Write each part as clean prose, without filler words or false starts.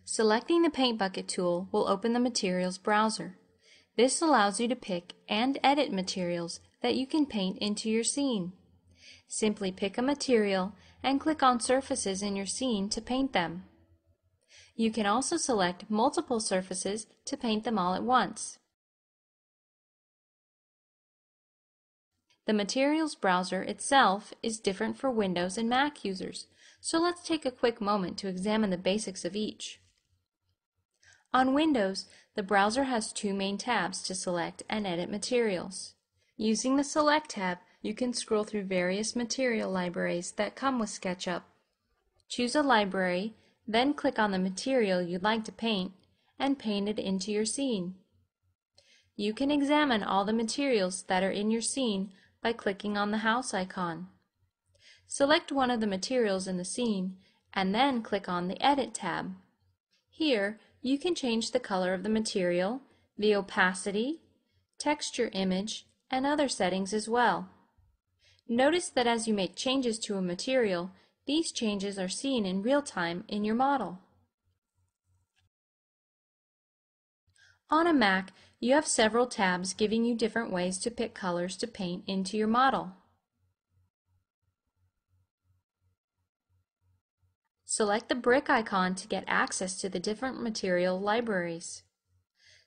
Selecting the Paint Bucket tool will open the Materials browser. This allows you to pick and edit materials that you can paint into your scene. Simply pick a material and click on surfaces in your scene to paint them. You can also select multiple surfaces to paint them all at once. The Materials browser itself is different for Windows and Mac users, so let's take a quick moment to examine the basics of each. On Windows, the browser has two main tabs to select and edit materials. Using the Select tab, you can scroll through various material libraries that come with SketchUp. Choose a library, then click on the material you'd like to paint, and paint it into your scene. You can examine all the materials that are in your scene by clicking on the house icon. Select one of the materials in the scene, and then click on the Edit tab. Here, you can change the color of the material, the opacity, texture image, and other settings as well. Notice that as you make changes to a material, these changes are seen in real time in your model. On a Mac, you have several tabs giving you different ways to pick colors to paint into your model. Select the brick icon to get access to the different material libraries.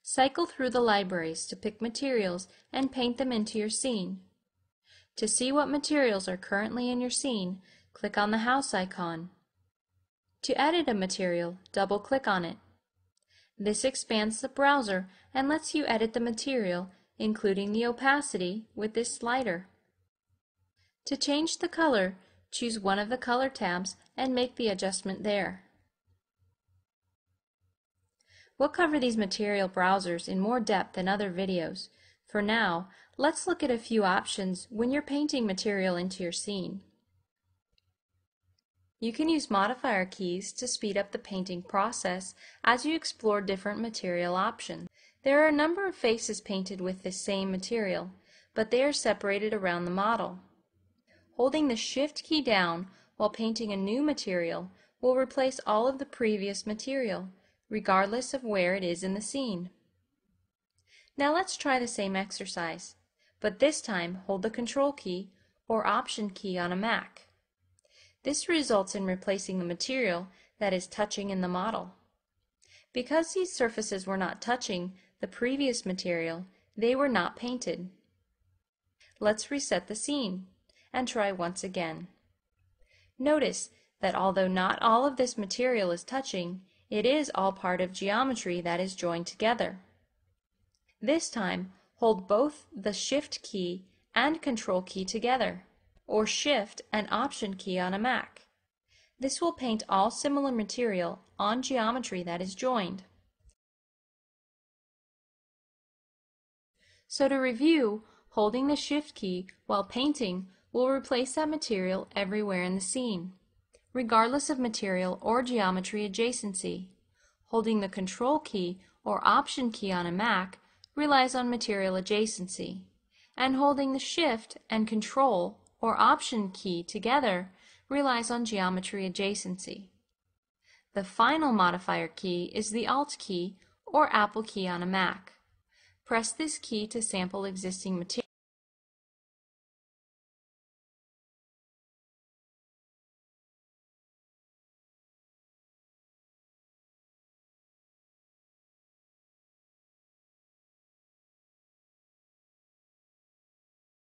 Cycle through the libraries to pick materials and paint them into your scene. To see what materials are currently in your scene, click on the house icon. To edit a material, double-click on it. This expands the browser and lets you edit the material, including the opacity, with this slider. To change the color, choose one of the color tabs and make the adjustment there. We'll cover these material browsers in more depth in other videos. For now, let's look at a few options when you're painting material into your scene. You can use modifier keys to speed up the painting process as you explore different material options. There are a number of faces painted with the same material, but they are separated around the model. Holding the Shift key down while painting a new material will replace all of the previous material, regardless of where it is in the scene. Now let's try the same exercise, but this time hold the Control key or Option key on a Mac. This results in replacing the material that is touching in the model. Because these surfaces were not touching the previous material, they were not painted. Let's reset the scene and try once again. Notice that although not all of this material is touching, it is all part of geometry that is joined together. This time, hold both the Shift key and Control key together, or Shift and Option key on a Mac. This will paint all similar material on geometry that is joined. So to review, holding the Shift key while painting will replace that material everywhere in the scene, regardless of material or geometry adjacency. Holding the Control key or Option key on a Mac relies on material adjacency, and holding the Shift and Control or Option key together relies on geometry adjacency. The final modifier key is the Alt key or Apple key on a Mac. Press this key to sample existing material.